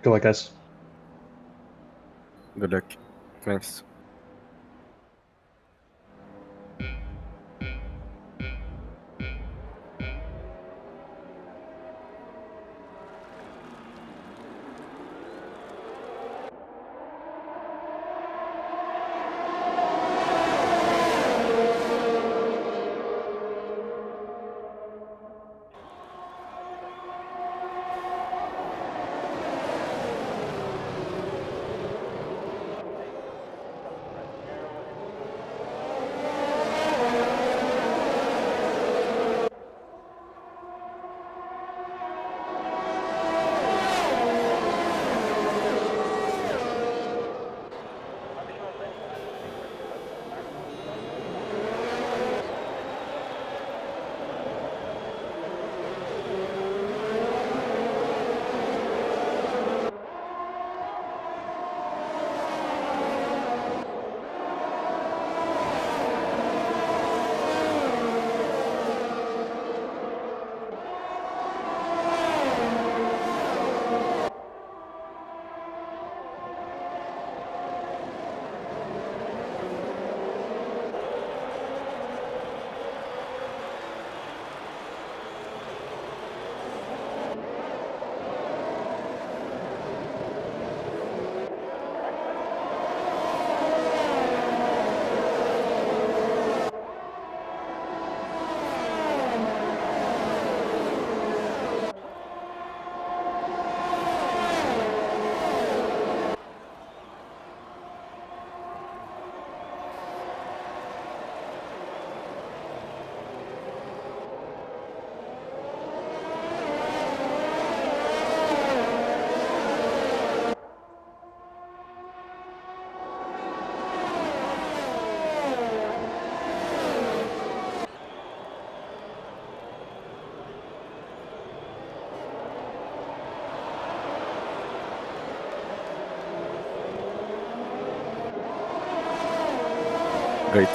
Good luck, guys. Good luck. Thanks. Great.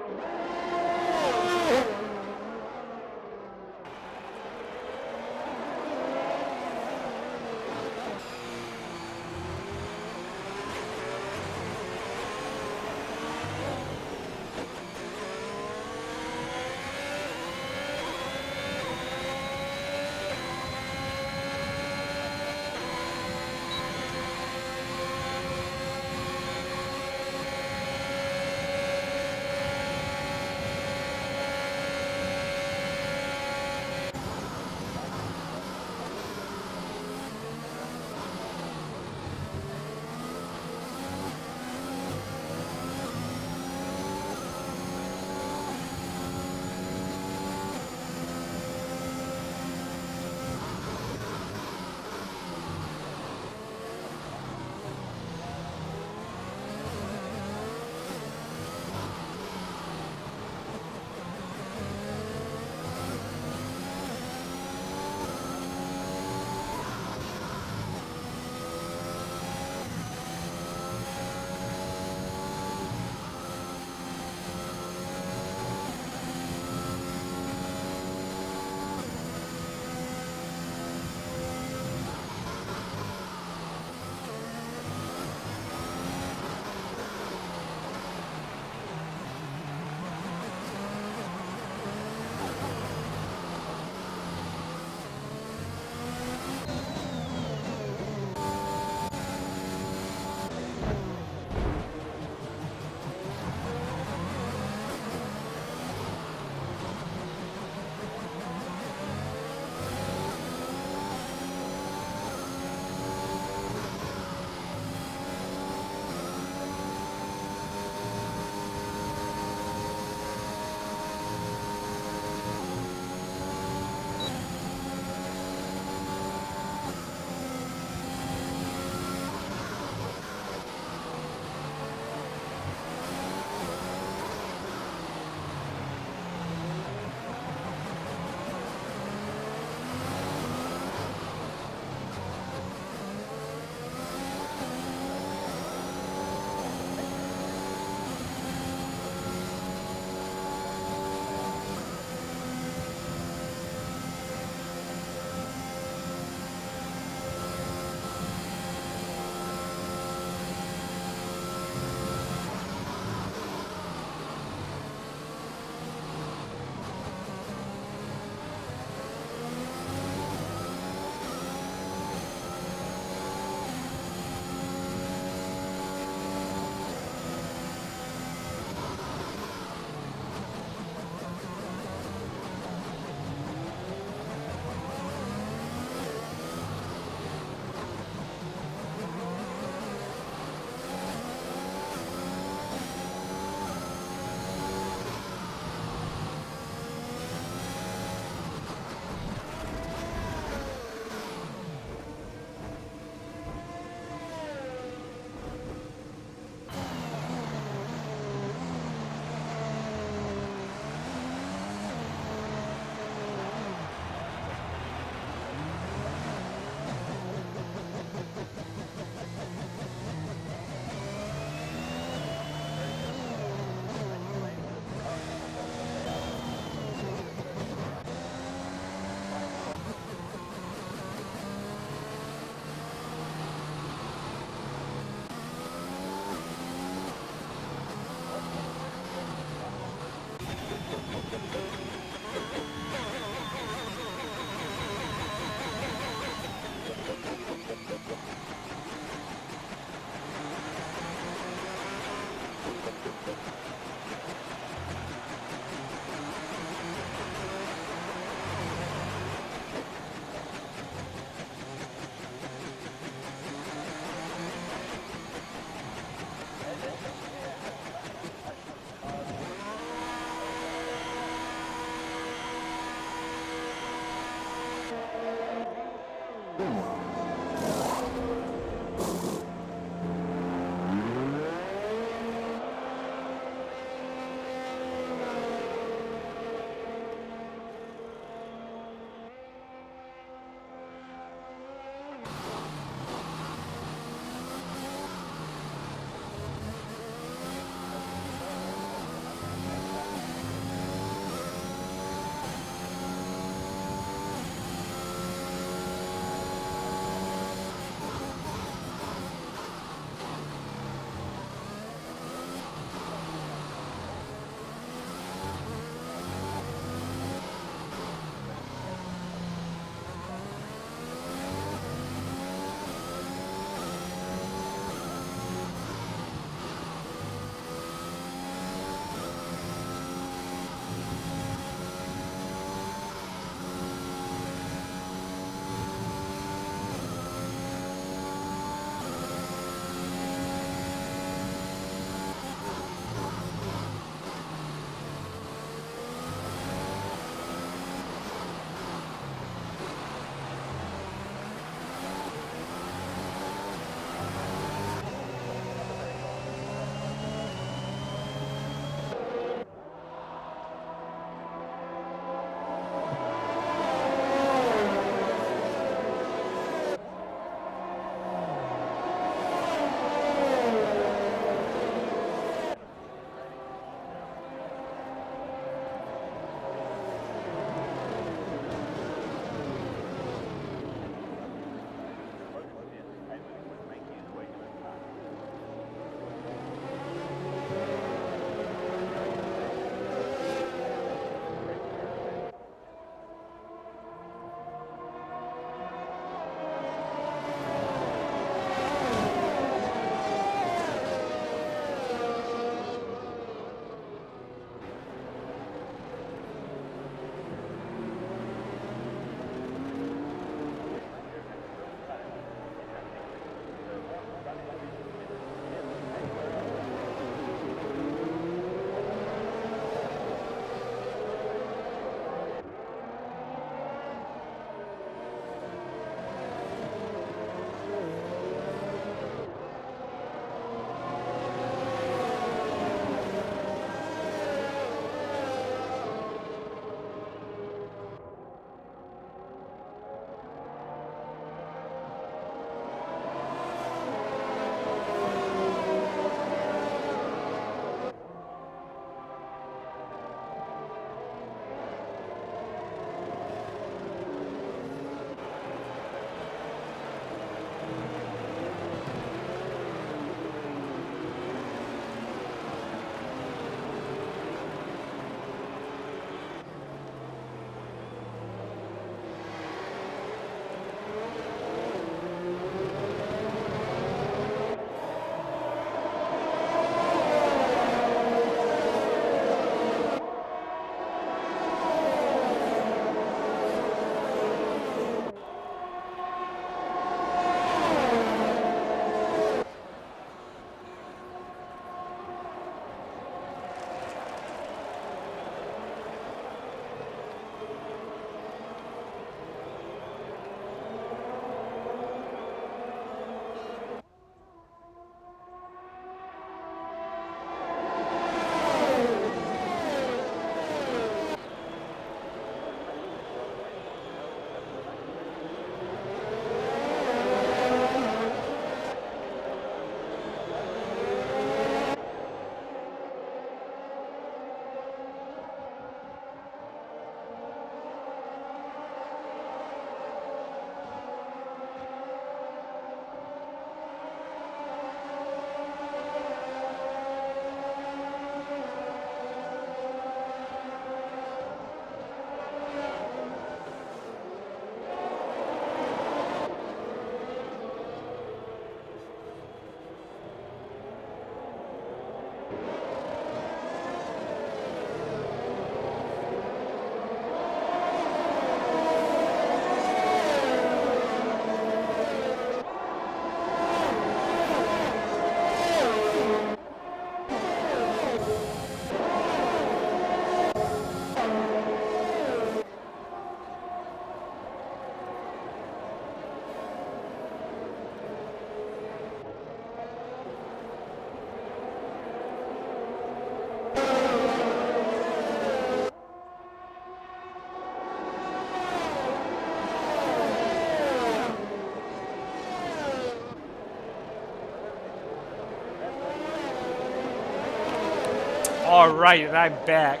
Alright, and I'm back.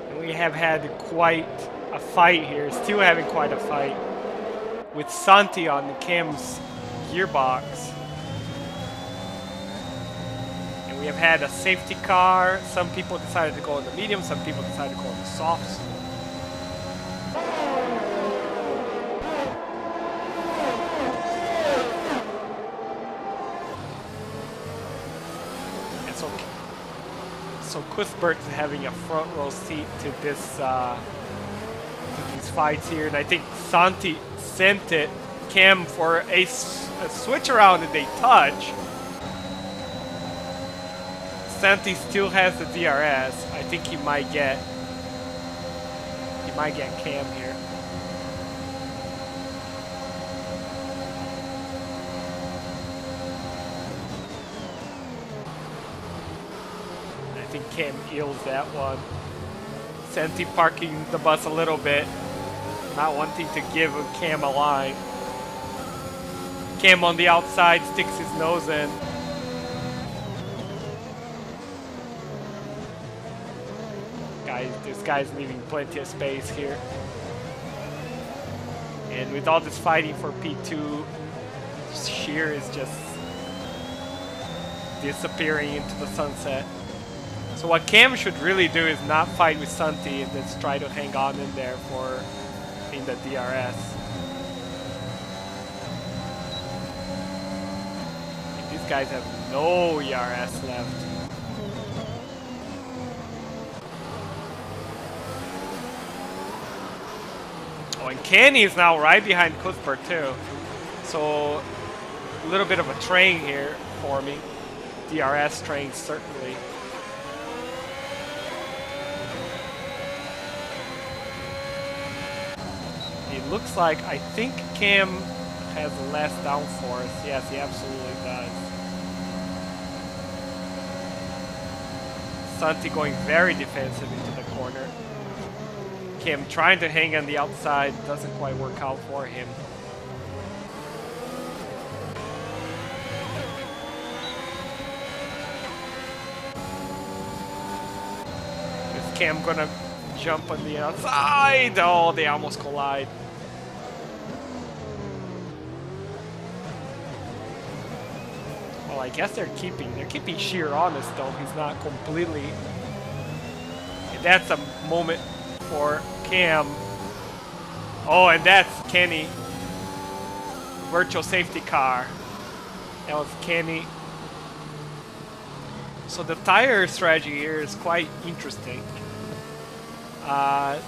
And we have had quite a fight here, still having quite a fight. With Santi on Cam's gearbox. And we have had a safety car. Some people decided to go on the medium, some people decided to go on the softs. And so Cuthbert is having a front row seat to this to these fights here, and I think Santi sent it Cam for a switch around and they touch. Santi still has the DRS. I think he might get Cam here. I think Cam eels that one. Santi parking the bus a little bit, not wanting to give Cam a line. Cam on the outside sticks his nose in. This guy's leaving plenty of space here. And with all this fighting for P2, Sheer is just disappearing into the sunset. So what Cam should really do is not fight with Santi and just try to hang on in there for in the DRS. And these guys have no ERS left. Oh, and Kenny is now right behind Cuthbert too. So a little bit of a train here for me. DRS train certainly. It looks like, I think Cam has less downforce. Yes, he absolutely does. Santi going very defensive into the corner. Cam trying to hang on the outside, doesn't quite work out for him. Is Cam gonna jump on the outside? Oh, they almost collide. Well, I guess they're keeping Sheer honest though. He's not completely. And that's a moment for Cam. Oh, and that's Kenny. Virtual safety car. That was Kenny. So the tire strategy here is quite interesting.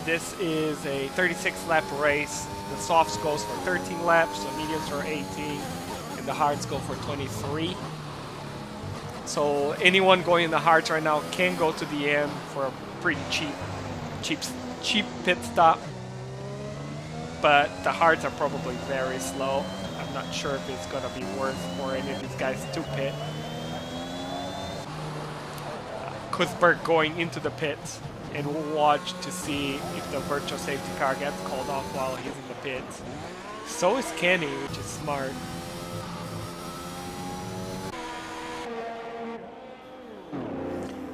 This is a 36 lap race. The softs goes for 13 laps, the mediums for 18, and the hards go for 23. So anyone going in the hards right now can go to the end for a pretty cheap pit stop. But the hards are probably very slow. I'm not sure if it's gonna be worth for any of these guys to pit. Cuthbert going into the pits, and we'll watch to see if the virtual safety car gets called off while he's in the pits. So is Kenny, which is smart.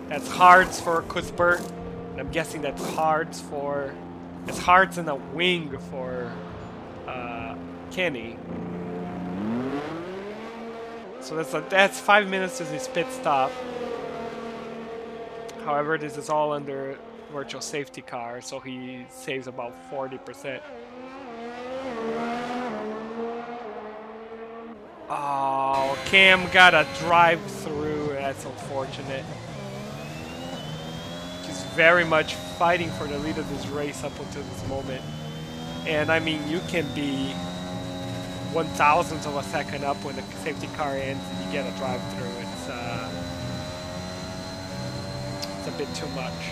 That's hards for Cuthbert. I'm guessing that's hards for... It's hards and a wing for Kenny. So that's 5 minutes to his pit stop. However, this is all under virtual safety car, so he saves about 40%. Oh, Cam got a drive through. That's unfortunate. He's very much fighting for the lead of this race up until this moment. And I mean, you can be 1/1000th of a second up when the safety car ends and you get a drive through. It's a bit too much.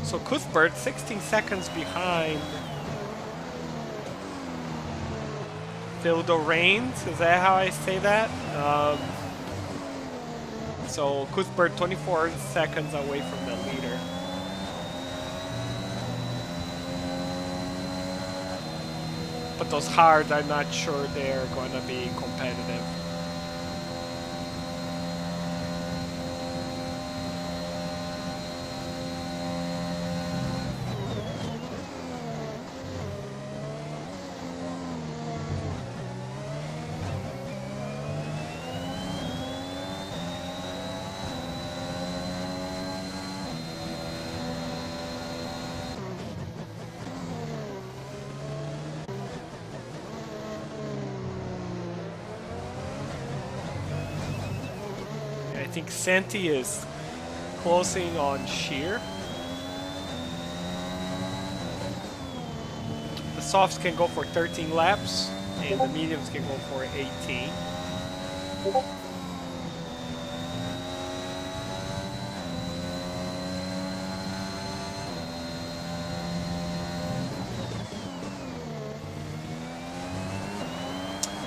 So Cuthbert 16 seconds behind Fildo Reigns, is that how I say that? So Cuthbert 24 seconds away from the leader. But those hards, I'm not sure they're going to be competitive. think Santi is closing on Sheer. The softs can go for 13 laps, and the mediums can go for 18.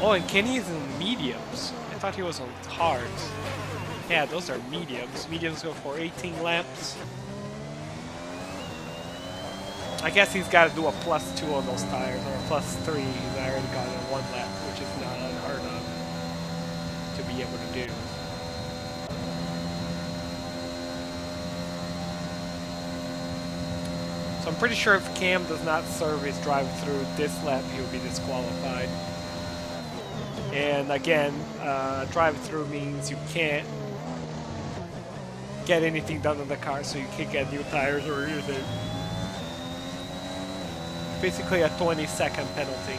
Oh, and Kenny is in mediums. I thought he was on hards. Yeah, those are mediums. Mediums go for 18 laps. I guess he's got to do a +2 on those tires, or a +3. He's already got it in 1 lap, which is not unheard of to be able to do. So I'm pretty sure if Cam does not serve his drive-through this lap, he'll be disqualified. And again, drive-through means you can't get anything done on the car, so you can't get new tires or anything. Basically a 20-second penalty.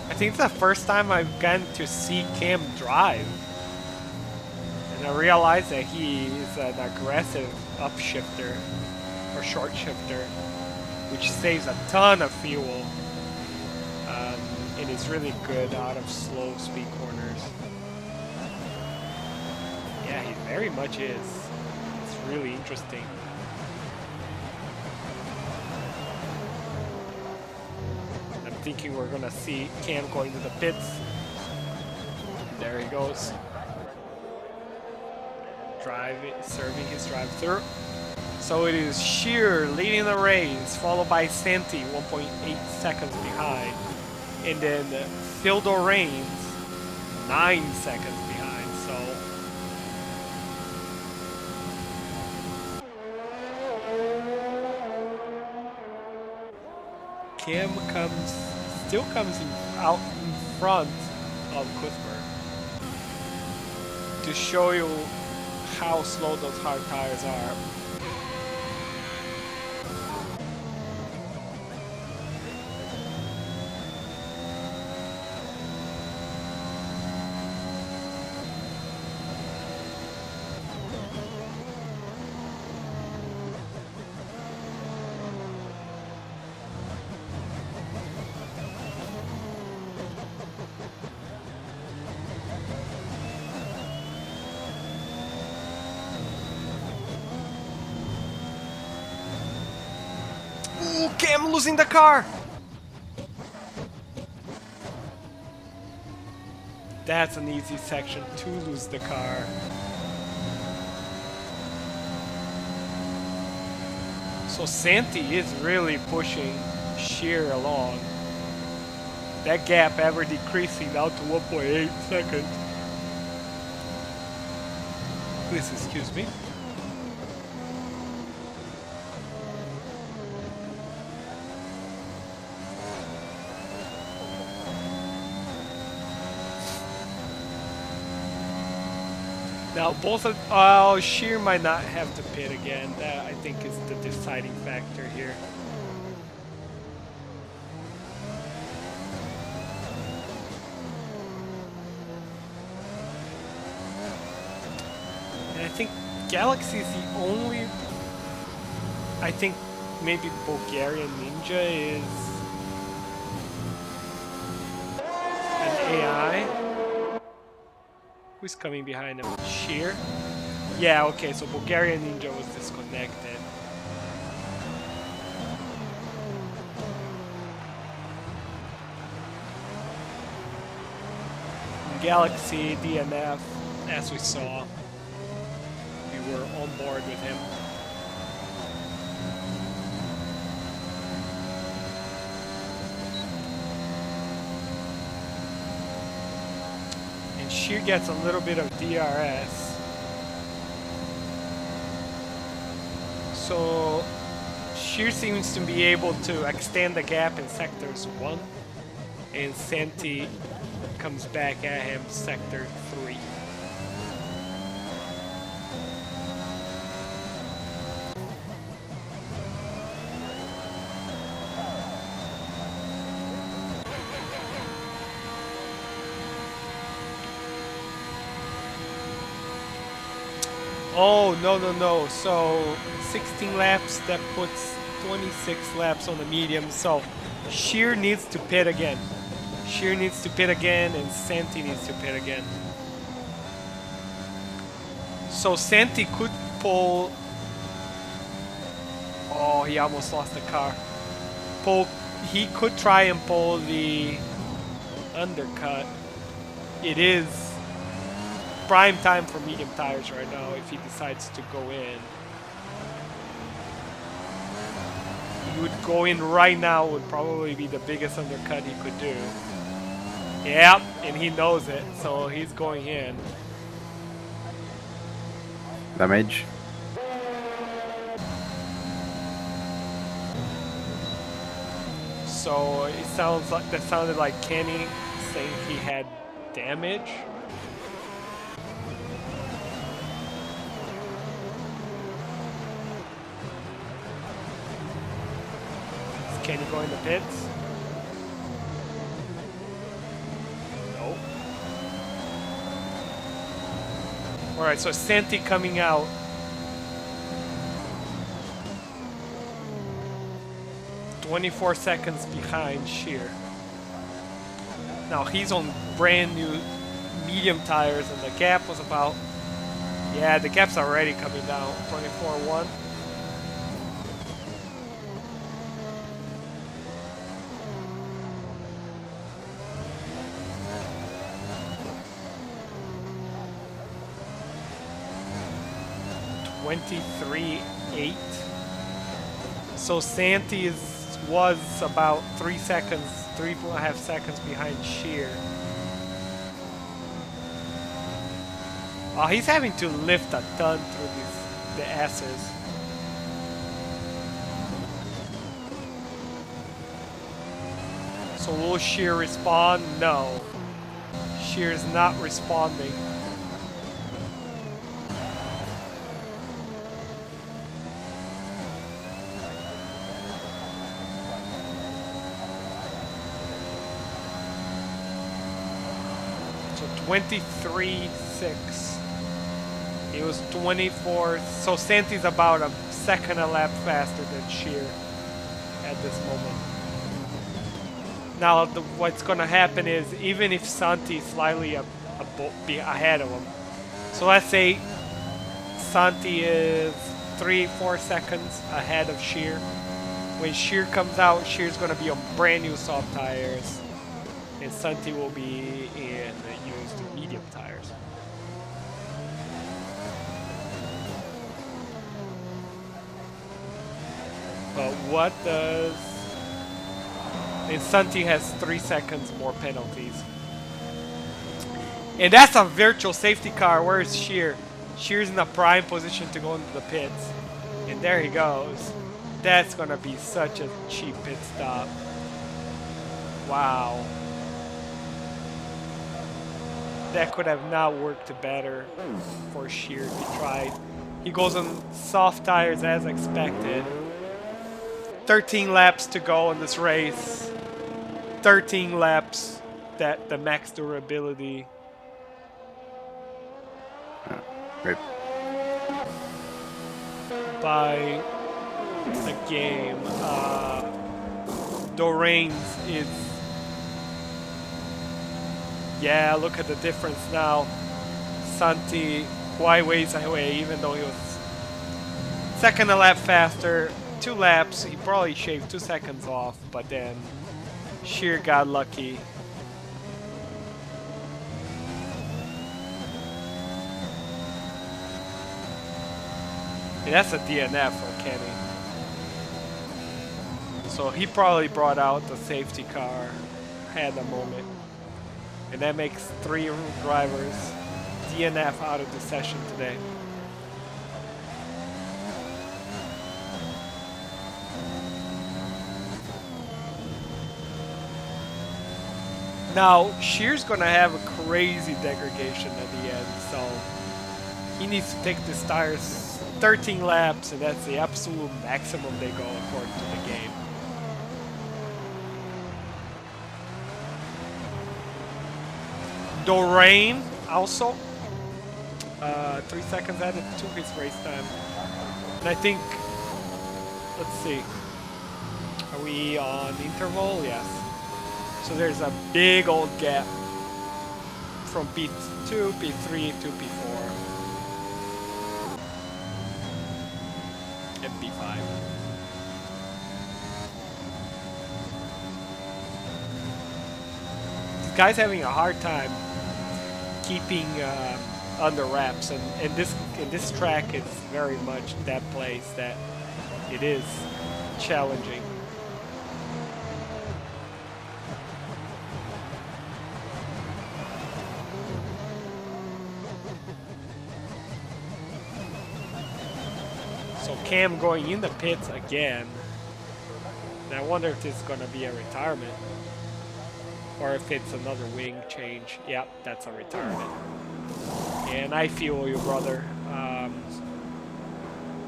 I think it's the first time I've gotten to see Cam drive. And I realized that he is an aggressive upshifter, or short shifter, which saves a ton of fuel. And is really good out of slow speed corners. Yeah, he very much is. It's really interesting. I'm thinking we're gonna see Cam going to the pits. There he goes. Serving his drive-through. So it is Sheer leading the race, followed by Santi, 1.8 seconds behind. And then Theodore Reigns, 9 seconds behind. So Cam still comes out in front of Cuthbert to show you how slow those hard tires are. Ooh, Cam losing the car! That's an easy section to lose the car. So Santi is really pushing Sheer along. That gap ever decreasing down to 1.8 seconds. Please excuse me. Now both of Sheer might not have to pit again. That I think is the deciding factor here. And I think Galaxy is the only. I think maybe Bulgarian Ninja is an AI. Who's coming behind him? Sheer? Yeah, okay, so Bulgarian Ninja was disconnected. Galaxy, DNF, as we saw, we were on board with him. Sheer gets a little bit of DRS. So Sheer seems to be able to extend the gap in sectors 1, and Santi comes back at him, sector 3. Oh, no. So 16 laps, that puts 26 laps on the medium. So Sheer needs to pit again. Sheer needs to pit again, and Santi needs to pit again. So Santi could pull... Oh, he almost lost the car. He could try and pull the undercut. It is prime time for medium tires right now if he decides to go in. He would go in right now, would probably be the biggest undercut he could do. Yep, and he knows it, so he's going in. Damage. So it sounds like that sounded like Kenny saying he had damage. Is Kenny going to pits? Nope. Alright, so Santi coming out. "24 seconds behind Sheer." Now he's on brand new medium tires, and the gap was about... Yeah, the gap's already coming down. 24-1. (23.8). So Santi was about 3.5 seconds behind Sheer. Oh, he's having to lift a ton through the S's. So will Sheer respond? No. Sheer is not responding. So 23.6. It was 24. So Santi's about a second a lap faster than Sheer at this moment. Now, what's going to happen is, even if Santi's slightly ahead of him, so let's say Santi is 3-4 seconds ahead of Sheer. When Sheer comes out, Sheer's going to be on brand new soft tires, and Santi will be in used medium tires. But what does... And Santi has 3 seconds more penalties. And that's a virtual safety car. Where's Sheer? Sheer's in a prime position to go into the pits. And there he goes. That's going to be such a cheap pit stop. Wow. That could have not worked better for Sheer if he tried. He goes on soft tires as expected. 13 laps to go in this race. 13 laps, that the max durability. Rip. By the game. Doraines is... Yeah, look at the difference now. Santi quite ways away, even though he was second a lap faster. 2 laps, he probably shaved 2 seconds off, but then Sheer got lucky. And that's a DNF for Kenny. So he probably brought out the safety car at the moment. And that makes 3 drivers DNF out of the session today. Now, Shear's gonna have a crazy degradation at the end, so he needs to take this tires 13 laps, and that's the absolute maximum they go according to the game. Doreen also 3 seconds added to his race time, and I think, let's see, are we on interval? Yes. So there's a big old gap from P2, P3 to P4 and P5. This guy's having a hard time keeping under wraps, and this track is very much that place that it is challenging. So Cam going in the pits again. And I wonder if this is going to be a retirement or if it's another wing change. Yep, that's a retirement. And I feel you, brother.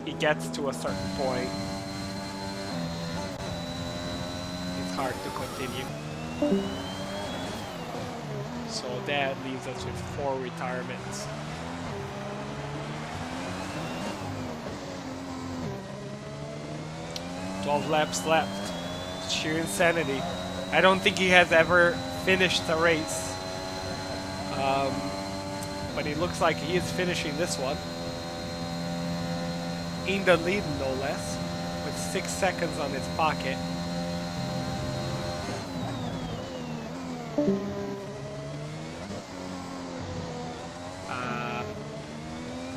It gets to a certain point. It's hard to continue. So that leaves us with 4 retirements. "12 laps left." Sheer insanity. I don't think he has ever finished a race. But it looks like he is finishing this one. In the lead, no less. With 6 seconds on his pocket. Uh,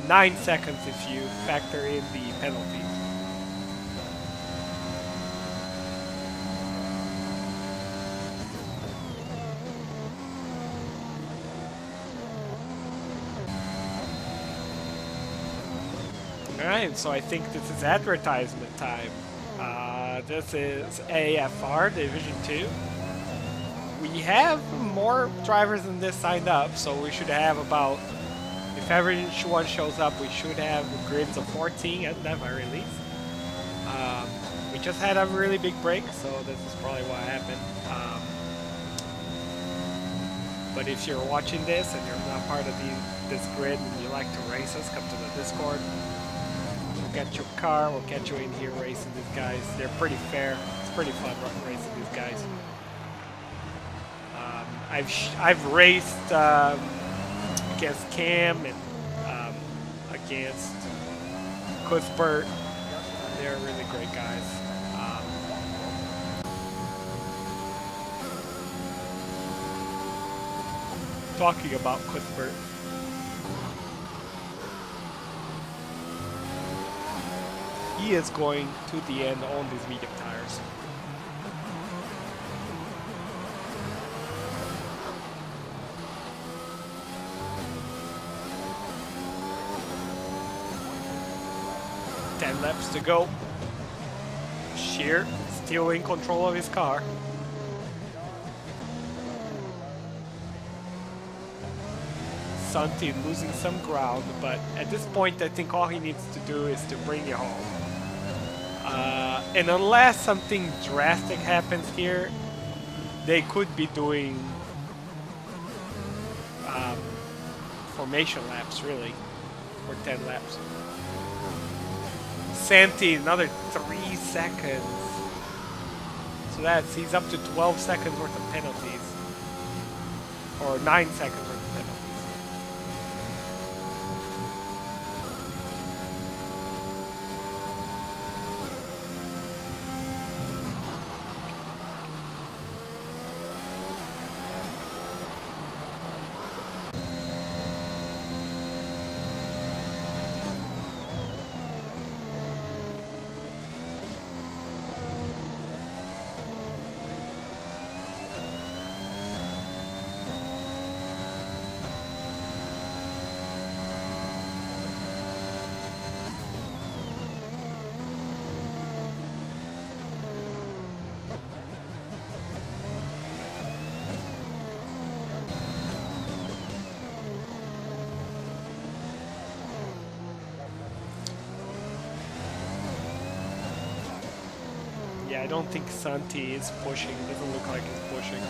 9 seconds if you factor in the penalties. Alright, so I think this is advertisement time. This is AAFR Division 2. We have more drivers than this signed up, so we should have about, if everyone shows up, we should have grids of 14 at the very least. We just had a really big break, so this is probably what happened. But if you're watching this and you're not part of this grid and you like to race us, come to the Discord. Get your car, we'll get you in here racing these guys. They're pretty fair. It's pretty fun racing these guys. I've raced against Cam and against Cuthbert. They're really great guys. Talking about Cuthbert. He is going to the end on these medium tires. Ten laps to go. Sheer still in control of his car. Santi losing some ground, but at this point I think all he needs to do is to bring you home. And unless something drastic happens here, they could be doing formation laps, really, for 10 laps. Santi, another 3 seconds. So he's up to 12 seconds worth of penalties. Or 9 seconds worth of penalties. I don't think Santi is pushing. It doesn't look like he's pushing.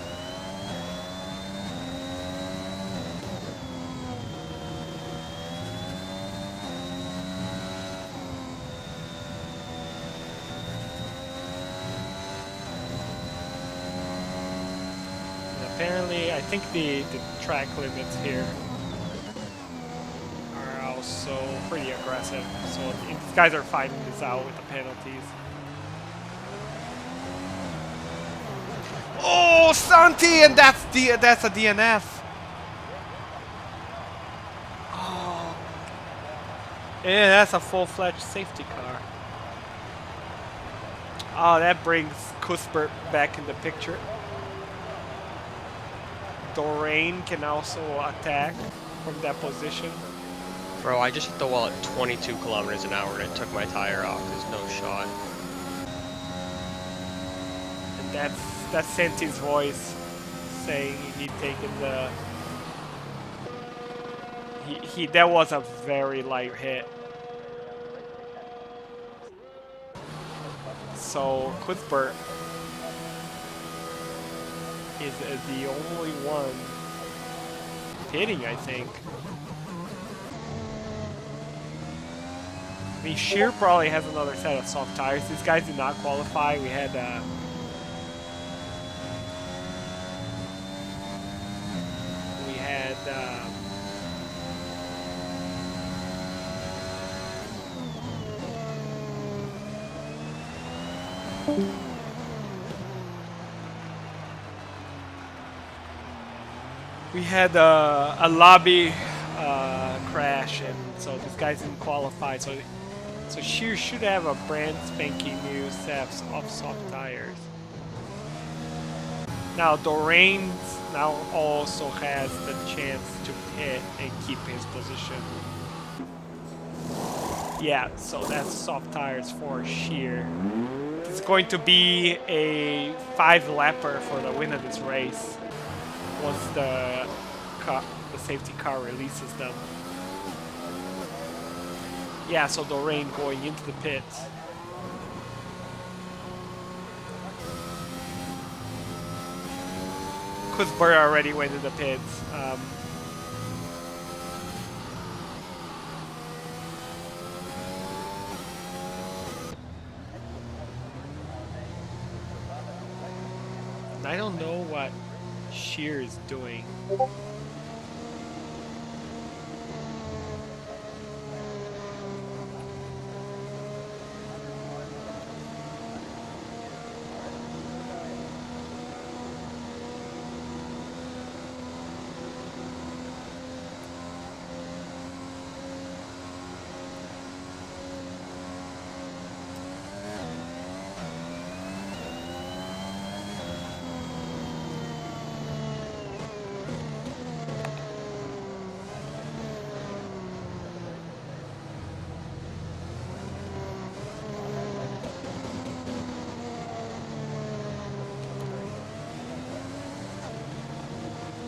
And apparently, I think the track limits here are also pretty aggressive. So these guys are fighting this out with the penalties. Oh, Santi, and that's a DNF. Oh, yeah, that's a full-fledged safety car. Oh, that brings Cuthbert back in the picture. Doreen can also attack from that position. Bro, I just hit the wall at 22 kilometers an hour and it took my tire off. There's no shot. And that's Santi's voice saying he'd taken the... That was a very light hit. So Cuthbert is the only one pitting, I think. I mean, Shear probably has another set of soft tires. These guys did not qualify. We had a lobby crash, and so these guys didn't qualify. So Shear should have a brand spanking new set of soft tires. Now Doreen now also has the chance to pit and keep his position. Yeah, so that's soft tires for Shear. It's going to be a 5-lapper for the win of this race once the safety car releases them. Yeah, so Doreen going into the pits. Cuthbert already went to the pits. I don't know what Shear is doing.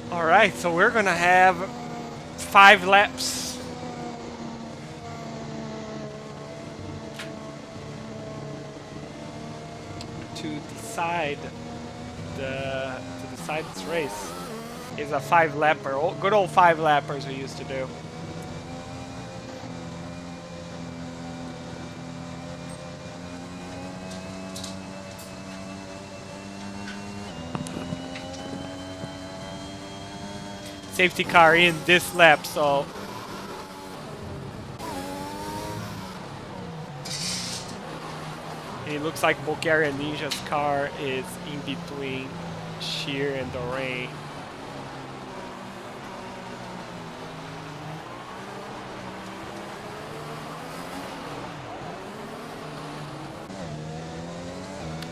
Alright, so we're gonna have 5 laps. To decide this race. Is a 5-lapper. Good old 5-lappers we used to do. Safety car in this lap, so it looks like Bulgaria Ninja's car is in between Shear and Doreen.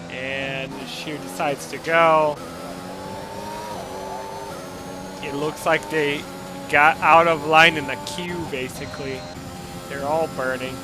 And Shear decides to go. It looks like they got out of line in a queue, basically. They're all burning.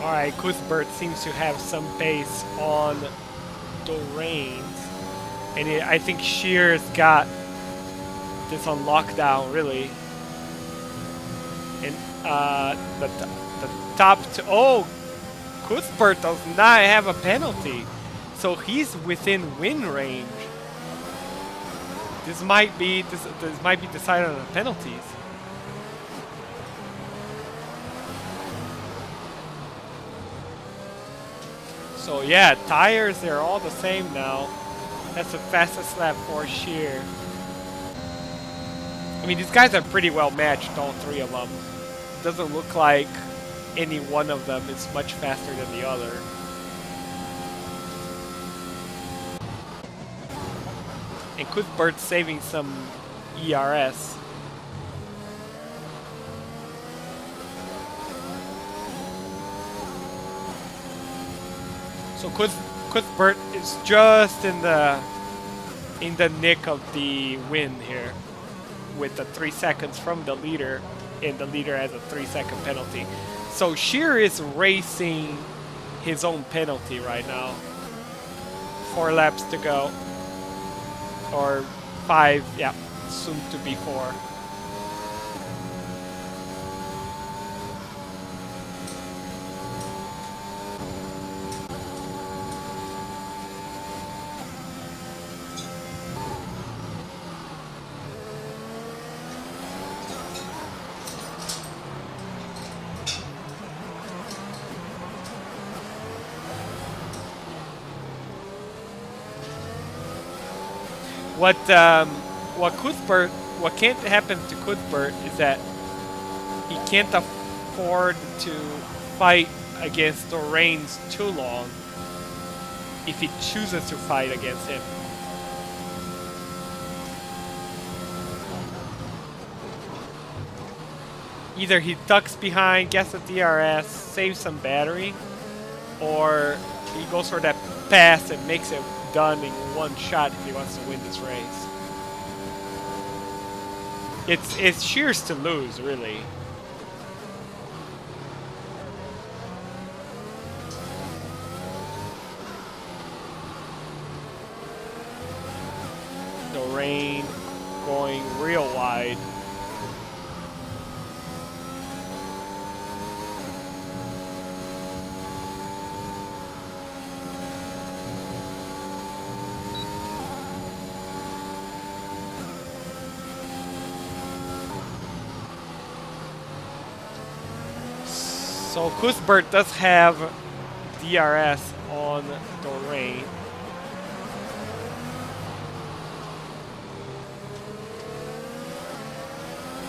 Alright, Cuthbert seems to have some pace on the reins. And I think Shear's got this on lockdown, really. And the top two, oh, Cuthbert does not have a penalty. So he's within win range. This might be decided on the penalties. So yeah, tires, they're all the same now. That's the fastest lap for Shear. I mean, these guys are pretty well matched, all three of them. Doesn't look like any one of them is much faster than the other. And Cuthbert's saving some ERS. So Cuthbert is just in the nick of the win here, with the 3 seconds from the leader, and the leader has a 3-second penalty. So Shear is racing his own penalty right now. 4 laps to go, or 5, yeah, soon to be 4. What can't happen to Cuthbert is that he can't afford to fight against the reins too long if he chooses to fight against him. Either he ducks behind, gets a DRS, saves some battery, or he goes for that pass and makes it done in one shot if he wants to win this race. It's Shear's to lose, really. The rain going real wide. So Cuthbert does have DRS on the rain.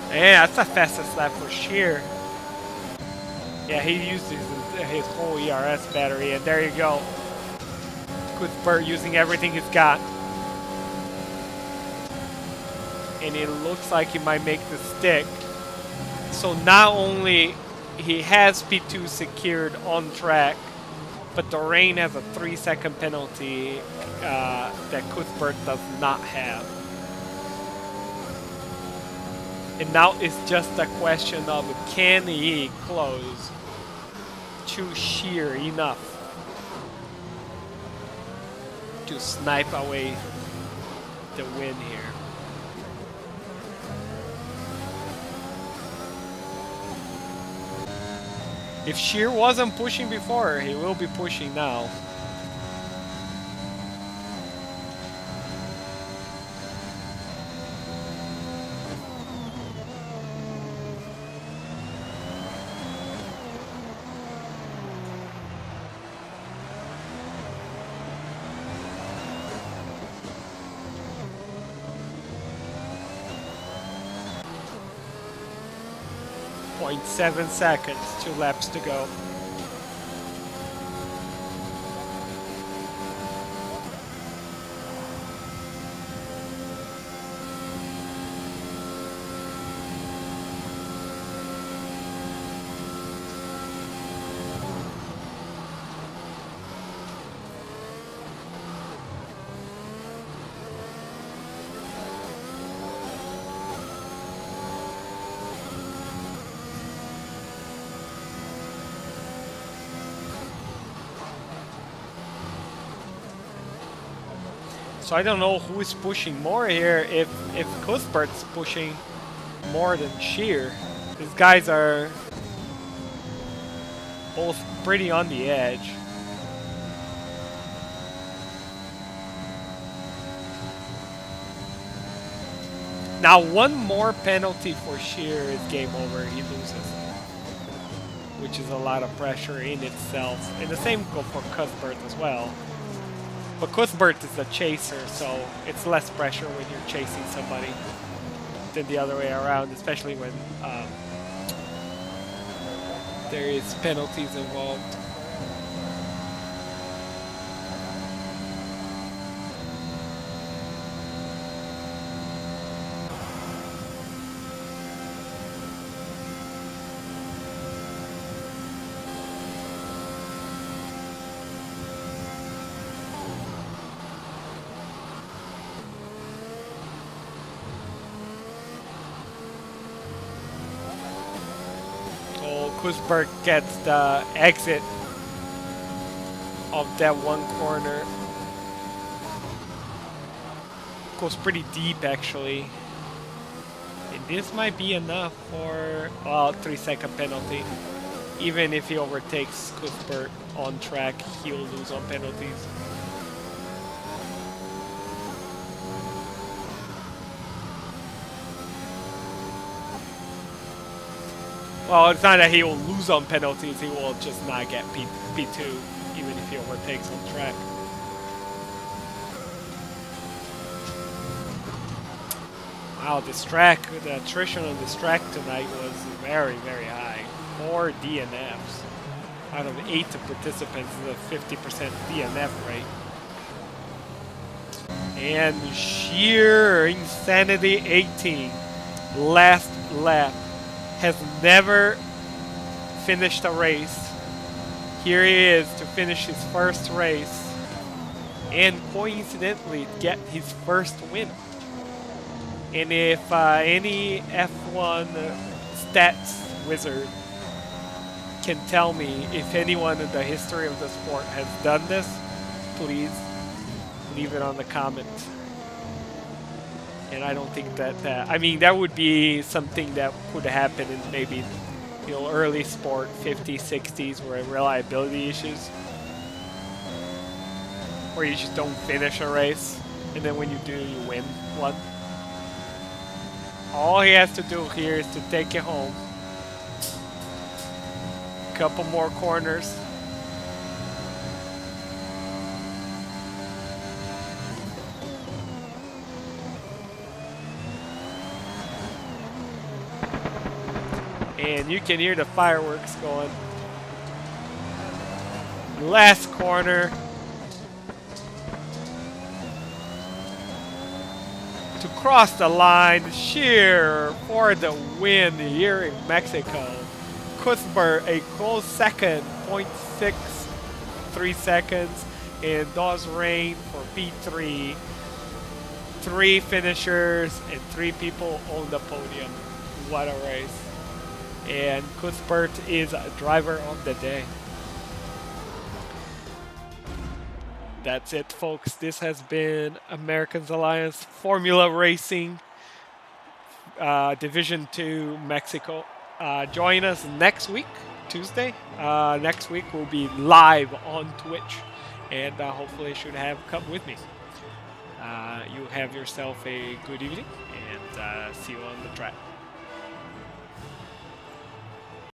Yeah, that's the fastest lap for Shear. Yeah, he used his whole ERS battery, and there you go. Cuthbert using everything he's got. And it looks like he might make the stick. So not only he has P2 secured on track, but the rain has a 3-second penalty that Cuthbert does not have. And now it's just a question of, can he close to Shear enough to snipe away the win here. If Shear wasn't pushing before, he will be pushing now. .7 seconds, 2 laps to go. So I don't know who is pushing more here. If Cuthbert's pushing more than Sheer, these guys are both pretty on the edge. Now one more penalty for Sheer is game over. He loses, which is a lot of pressure in itself. And the same goes for Cuthbert as well. But Cuthbert is a chaser, so it's less pressure when you're chasing somebody than the other way around, especially when there is penalties involved. Cuthbert gets the exit of that one corner. Goes pretty deep actually. And this might be enough for, well, 3-second penalty. Even if he overtakes Cuthbert on track, he'll lose on penalties. Well, it's not that he will lose on penalties, he will just not get P2, even if he overtakes on track. Wow, this track, the attrition on this track tonight was very, very high. 4 DNFs. Out of 8 participants, is a 50% DNF rate. And sheer insanity 18, last lap. Has never finished a race. Here he is to finish his first race and coincidentally get his first win. And if any F1 stats wizard can tell me if anyone in the history of the sport has done this, please leave it on the comment. And I don't think that, I mean, that would be something that could happen in maybe, you know, early sport, 50s, 60s, where reliability issues. Where you just don't finish a race, and then when you do, you win one. All he has to do here is to take it home. Couple more corners. And you can hear the fireworks going. Last corner. To cross the line, sheer for the win here in Mexico. Cuthbert a close second, 0.63 seconds, and Dawes Rain for P3. 3 finishers and 3 people on the podium. What a race. And Cuthbert is a driver of the day. That's it, folks. This has been Americans Alliance Formula Racing Division 2 Mexico. Join us next week, Tuesday. Next week we'll be live on Twitch, and hopefully you should have come with me. You have yourself a good evening, and see you on the track.